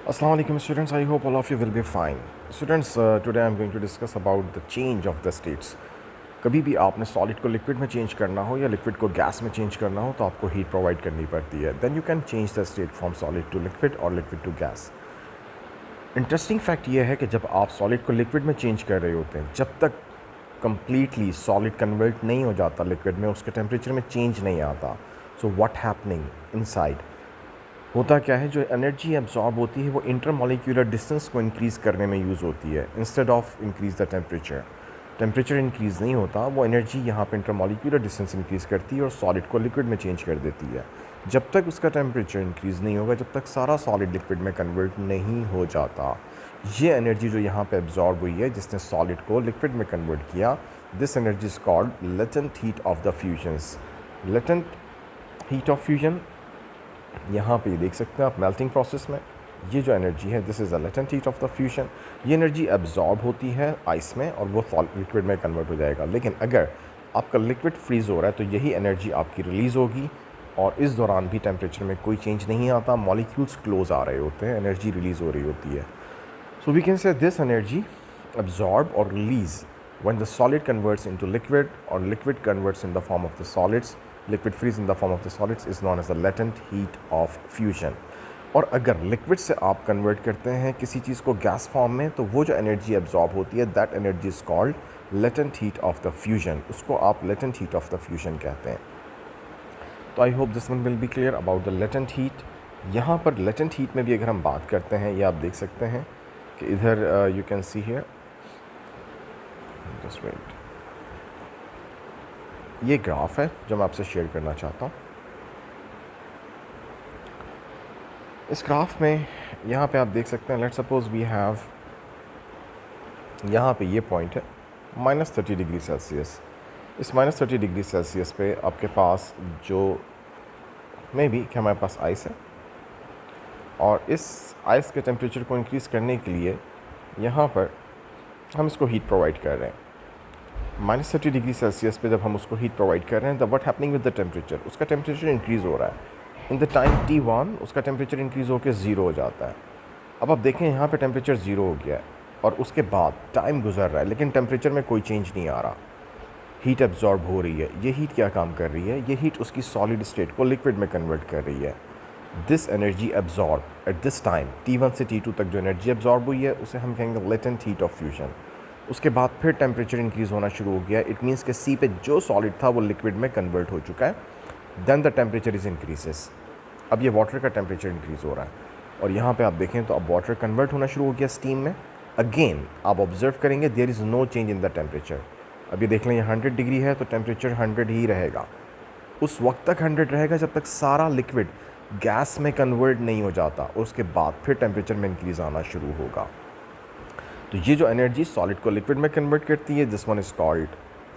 Assalamu alaikum students, I hope all of you will be fine. Students, today I am going to discuss about the change of the states. कभी भी आपने solid को liquid में change करना हो या liquid को gas में चेंज करना हो तो आपको हीट प्रोवाइड करनी पड़ती है. Then you can change the state from solid to liquid और liquid to gas. Interesting fact ये है कि जब आप सॉलिड को लिक्विड में चेंज कर रहे होते हैं, जब तक कम्प्लीटली सॉलिड कन्वर्ट नहीं हो जाता लिक्विड में, उसके टेम्परेचर में चेंज नहीं आता. सो व्हाट हैपनिंग इनसाइड, होता क्या है, जो एनर्जी एब्जॉर्ब होती है वो इंटरमॉलिक्यूलर डिस्टेंस को इंक्रीज़ करने में यूज़ होती है instead of increase the temperature. Temperature increase नहीं होता, वो एनर्जी यहाँ पे इंटरमॉलिक्यूलर डिस्टेंस इंक्रीज़ करती है और सॉलिड को लिक्विड में चेंज कर देती है. जब तक उसका टेम्परेचर इंक्रीज़ नहीं होगा, जब तक सारा सॉलिड लिक्विड में कन्वर्ट नहीं हो जाता, ये एनर्जी जो यहाँ पे एब्जॉर्ब हुई है, जिसने सॉलिड को लिक्विड में कन्वर्ट किया, this energy is called latent heat of the fusions. Latent heat of fusion, यहाँ पे देख सकते हैं आप मेल्टिंग प्रोसेस में ये जो एनर्जी है, this is a latent heat of the fusion. ये एनर्जी एब्जॉर्ब होती है आइस में और वो लिक्विड में कन्वर्ट हो जाएगा. लेकिन अगर आपका लिक्विड फ्रीज़ हो रहा है तो यही एनर्जी आपकी रिलीज़ होगी और इस दौरान भी टेम्परेचर में कोई चेंज नहीं आता, मॉलिक्यूल्स क्लोज आ रहे होते हैं, एनर्जी रिलीज़ हो रही होती है. So we can say this energy absorb or release when the solid converts into liquid or liquid converts in the form of the solids. Liquid freeze in the form of the solids is known as the latent heat of fusion. और अगर liquid से आप convert करते हैं किसी चीज़ को gas form में, तो वो जो एनर्जी एब्जॉर्ब होती है, that energy is called latent heat of the fusion. उसको आप latent heat of the fusion कहते हैं. तो आई hope this one will be clear about the latent heat. यहाँ पर लेटेंट हीट में भी अगर हम बात करते हैं, ये आप देख सकते हैं कि इधर you can see here, just wait, ये ग्राफ है जो मैं आपसे शेयर करना चाहता हूँ. इस ग्राफ में यहाँ पे आप देख सकते हैं, लेट्स सपोज वी हैव, यहाँ पे ये पॉइंट है -30°C. इस -30°C पे आपके पास जो मे बी कि हमारे पास आइस है और इस आइस के टेम्परेचर को इंक्रीज़ करने के लिए यहाँ पर हम इसको हीट प्रोवाइड कर रहे हैं. -30°C पे जब हम उसको हीट प्रोवाइड कर रहे हैं, the what happening with the temperature, उसका टेम्परेचर इंक्रीज़ हो रहा है. इन द टाइम T1 उसका टेम्परेचर इंक्रीज़ होकर 0 हो जाता है. अब आप देखें यहाँ पे टेम्परेचर 0 हो गया है और उसके बाद टाइम गुजर रहा है लेकिन टेम्परेचर में कोई चेंज नहीं आ रहा, हीट एब्जॉर्ब हो रही है. ये हीट क्या काम कर रही है, ये हीट उसकी सॉलिड स्टेट को लिक्विड में कन्वर्ट कर रही है. This energy absorb at this time T1 से T2 तक जो एनर्जी एब्जॉर्ब हुई है, उसे हम कहेंगे लेटेंट हीट ऑफ फ्यूजन. उसके बाद फिर टेम्परेचर इंक्रीज़ होना शुरू हो गया. इट मीन्स कि सी पे जो सॉलिड था वो लिक्विड में कन्वर्ट हो चुका है. Then the temperature is increases. अब ये वाटर का टेम्परेचर इंक्रीज़ हो रहा है और यहाँ पे आप देखें तो अब वाटर कन्वर्ट होना शुरू हो गया स्टीम में. अगेन आप ऑब्जर्व करेंगे there is no change in the temperature. अब ये देख लें, ये 100 डिग्री है तो टेम्परेचर 100 ही रहेगा. उस वक्त तक 100 रहेगा जब तक सारा लिक्विड गैस में कन्वर्ट नहीं हो जाता और उसके बाद फिर टेम्परेचर में इंक्रीज़ आना शुरू होगा. तो ये जो एनर्जी सॉलिड को लिक्विड में कन्वर्ट करती है, this one is called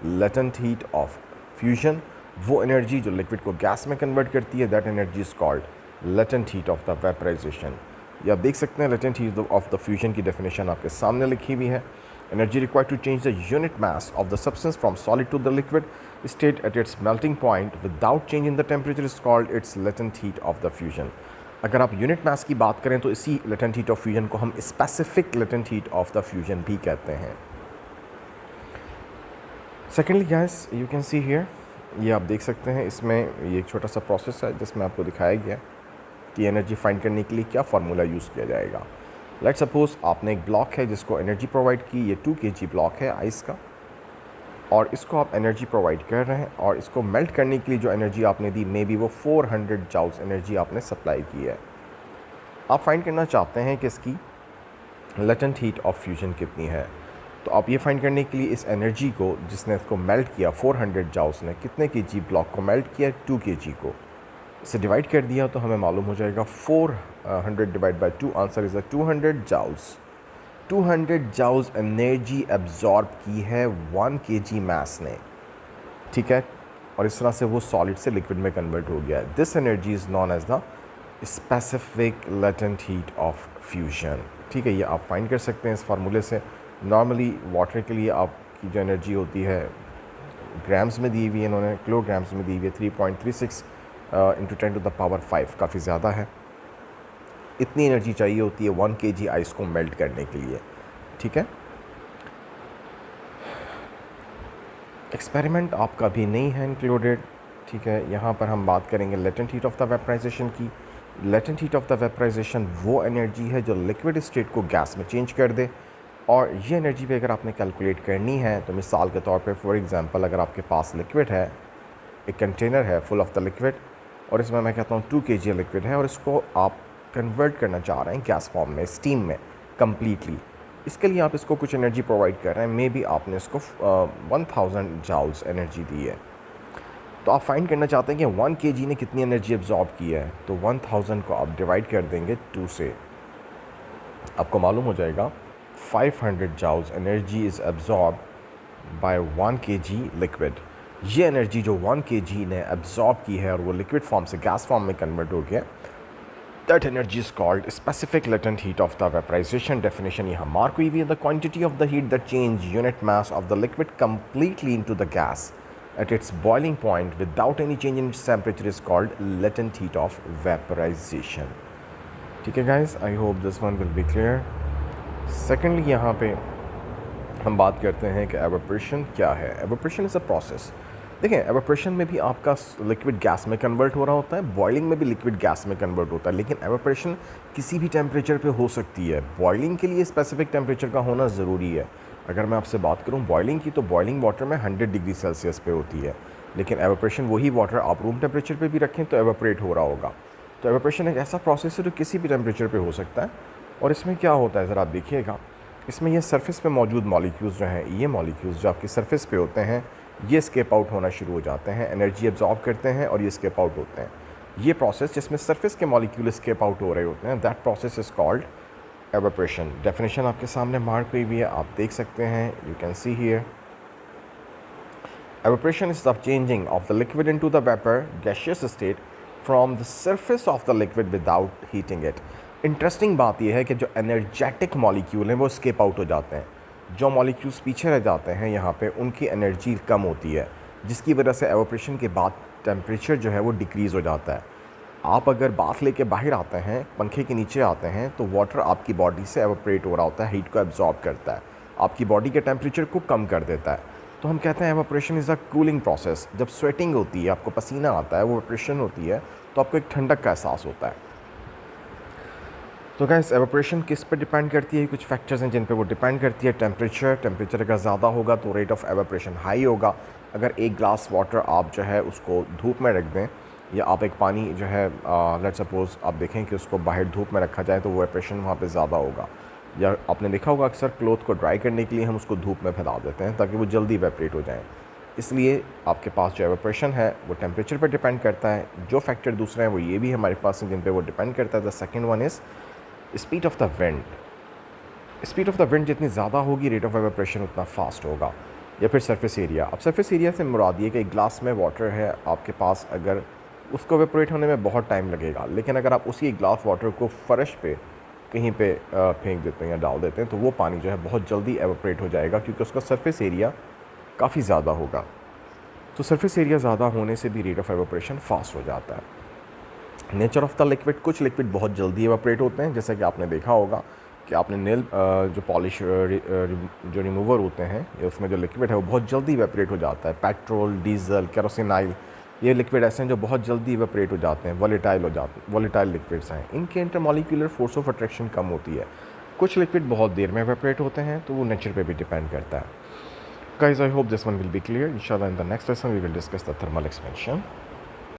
latent heat of fusion. वो एनर्जी जो लिक्विड को गैस में कन्वर्ट करती है, that energy is called latent heat of the vaporization. ये आप देख सकते हैं, latent heat of the fusion की डेफिनेशन आपके सामने लिखी हुई है. Energy required to change the unit mass of the substance from solid to the liquid state at its melting point without change in the temperature is called its latent heat of the fusion. अगर आप unit mass की बात करें तो इसी latent heat of fusion को हम specific latent heat of the fusion भी कहते हैं. Secondly guys, you can see here, ये आप देख सकते हैं, इसमें ये एक छोटा सा प्रोसेस है जिसमें आपको दिखाया गया कि एनर्जी फाइंड करने के लिए क्या फार्मूला यूज़ किया जाएगा. लेट्स सपोज आपने एक ब्लॉक है जिसको एनर्जी प्रोवाइड की, ये 2 kg ब्लॉक है आइस का और इसको आप एनर्जी प्रोवाइड कर रहे हैं और इसको मेल्ट करने के लिए जो एनर्जी आपने दी, मे बी वो 400 जूल्स एनर्जी आपने सप्लाई की है. आप फाइंड करना चाहते हैं कि इसकी लेटेंट हीट ऑफ फ्यूजन कितनी है. तो आप ये फाइंड करने के लिए इस एनर्जी को, जिसने इसको मेल्ट किया 400 जूल्स ने, कितने kg ब्लॉक को मेल्ट किया, 2 kg को, इसे डिवाइड कर दिया तो हमें मालूम हो जाएगा 400 divide by 2, answer is 200 joules. 200 joules energy absorb की है 1 kg मास ने, ठीक है, और इस तरह से वो सॉलिड से लिक्विड में कन्वर्ट हो गया है. This energy is known as the specific latent heat of fusion. ठीक है, ये आप फाइंड कर सकते हैं इस फार्मूले से. नॉर्मली वाटर के लिए आपकी जो एनर्जी होती है ग्राम्स में दी हुई है, इन्होंने किलोग्राम्स में दी हुई है. 3.36 इंटू 10 टू द पावर 5 काफ़ी ज़्यादा है. इतनी एनर्जी चाहिए होती है 1 kg आइस को मेल्ट करने के लिए। ठीक है, एक्सपेरिमेंट आपका भी नहीं है इंक्लूडेड। ठीक है, यहाँ पर हम बात करेंगे latent heat of the vaporisation की। Latent heat of the vaporisation वो एनर्जी है जो लिक्विड स्टेट को गैस में चेंज कर दे, और ये एनर्जी भी अगर आपने कैलकुलेट करनी है तो मिसाल के तौर पे फॉर एग्जांपल अगर आपके पास लिक्विड है, एक कंटेनर है फुल ऑफ द लिक्विड, और इसमें मैं कहता हूँ 2 kg लिक्विड है, और इसको आप कन्वर्ट करना चाह रहे हैं गैस फॉर्म में, स्टीम में कम्प्लीटली। इसके लिए आप इसको कुछ एनर्जी प्रोवाइड कर रहे हैं, मे बी आपने इसको 1000 जाउल्स एनर्जी दी है। तो आप फाइंड करना चाहते हैं कि 1 kg ने कितनी एनर्जी एब्जॉर्ब की है, तो 1000 को आप डिवाइड कर देंगे 2 से, आपको मालूम हो जाएगा 500 joules energy is absorb by 1 kg liquid. ये एनर्जी जो 1 kg ने एब्जॉर्ब की है और वो लिक्विड फॉर्म से गैस फॉर्म में कन्वर्ट हो गया, that energy is called specific latent heat of the vaporization. Definition यहाँ मार्क हुई है, the quantity of the heat that change unit mass of the liquid completely into the gas at its boiling point without any change in its temperature is called latent heat of vaporization। ठीक है guys, I hope this one will be clear. Secondly यहाँ पे हम बात करते हैं कि evaporation क्या है। Evaporation is a process. देखें, एवापोरेशन में भी आपका लिक्विड गैस में कन्वर्ट हो रहा होता है, बॉइलिंग में भी लिक्विड गैस में कन्वर्ट होता है, लेकिन एवापोरेशन किसी भी टेम्परेचर पे हो सकती है। बॉइलिंग के लिए स्पेसिफिक टेम्परेचर का होना ज़रूरी है। अगर मैं आपसे बात करूं बॉइलिंग की, तो बॉइलिंग वाटर में 100 डिग्री सेल्सियस पे होती है, लेकिन एवापोरेशन वही वाटर आप रूम टेम्परेचर पे भी रखें तो एवापोरेट हो रहा होगा। तो एवापोरेशन एक ऐसा प्रोसेस है जो किसी भी टेम्परेचर पे हो सकता है। और इसमें क्या होता है ज़रा आप देखिएगा, इसमें ये सरफेस पे मौजूद मॉलिक्यूल्स जो हैं, ये मॉलिक्यूल्स जो आपकी सरफेस पे होते हैं, ये स्केप आउट होना शुरू हो जाते हैं, एनर्जी एब्जॉर्ब करते हैं और ये स्केप आउट होते हैं। ये प्रोसेस जिसमें सरफेस के मॉलिक्यूल स्केप आउट हो रहे होते हैं, that process is called evaporation. Definition आपके सामने मार्क हुई हुई है, आप देख सकते हैं, you can see here. Evaporation is the changing of the liquid into the vapour gaseous state from the surface of the liquid without heating it. Interesting बात यह है कि जो एनर्जेटिक मॉलिक्यूल हैं वो स्केप आउट हो जाते हैं। जो मॉलिक्यूल्स पीछे रह जाते हैं यहाँ पे, उनकी एनर्जी कम होती है, जिसकी वजह से एवापोरेशन के बाद टेम्परेचर जो है वो डिक्रीज़ हो जाता है। आप अगर बाथ लेके बाहर आते हैं, पंखे के नीचे आते हैं, तो वाटर आपकी बॉडी से एवापोरेट हो रहा होता है, हीट को एब्जॉर्ब करता है, आपकी बॉडी के टेम्परेचर को कम कर देता है। तो हम कहते हैं evaporation is a cooling process. जब स्वेटिंग होती है, आपको पसीना आता है, वो एवापोरेशन होती है, तो आपको एक ठंडक का एहसास होता है। तो गाइस, एवापोरेशन किस पर डिपेंड करती है? कुछ फैक्टर्स हैं जिन पे वो डिपेंड करती है। टेम्परेचर अगर ज़्यादा होगा तो रेट ऑफ एवापोरेशन हाई होगा। अगर एक ग्लास वाटर आप जो है उसको धूप में रख दें, या आप एक पानी जो है लेट्स सपोज़ आप देखें कि उसको बाहर धूप में रखा जाए, तो वो एवापोरेशन वहाँ पे ज़्यादा होगा। या आपने देखा होगा अक्सर क्लोथ को ड्राई करने के लिए हम उसको धूप में फैला देते हैं ताकि वो जल्दी एवापोरेट हो जाए। इसलिए आपके पास जो एवापोरेशन है वो टेम्परेचर पर डिपेंड करता है। जो फैक्टर दूसरे हैं वो ये भी हमारे पास हैं जिन पे वो डिपेंड करता है। The second one is speed of the wind. Speed of the wind जितनी ज़्यादा होगी, रेट ऑफ एवापोरेशन उतना फास्ट होगा। या फिर सरफेस एरिया। अब सरफेस एरिया से मुराद ये कि एक ग्लास में वाटर है आपके पास, अगर उसको एवापोरेट होने में बहुत टाइम लगेगा, लेकिन अगर आप उसी ग्लास वाटर को फ़र्श पे कहीं पे फेंक देते हैं या डाल देते हैं, तो वो पानी जो है बहुत जल्दी एवापोरेट हो जाएगा, क्योंकि उसका सरफेस एरिया काफ़ी ज़्यादा होगा। तो सरफेस एरिया ज़्यादा होने से भी रेट ऑफ एवापोरेशन फास्ट हो जाता है। नेचर ऑफ द लिक्विड, कुछ लिक्विड बहुत जल्दी एवापोरेट होते हैं, जैसे कि आपने देखा होगा कि आपने नेल जो पॉलिश जो रिमूवर होते हैं, या उसमें जो लिक्विड है वो बहुत जल्दी एवापोरेट हो जाता है। पेट्रोल, डीजल, केरोसिन, ये लिक्विड ऐसे हैं जो बहुत जल्दी इवेपोरेट हो जाते हैं, वॉलेटाइल लिक्विड्स हैं। इनके इंटरमॉलिक्यूलर फोर्स ऑफ अट्रैक्शन कम होती है। कुछ लिक्विड बहुत देर में इवेपोरेट होते हैं, तो वो नेचर पे भी डिपेंड करता है। Guys, I hope this one will be clear. इंशाल्लाह in the next lesson we will discuss the thermal expansion.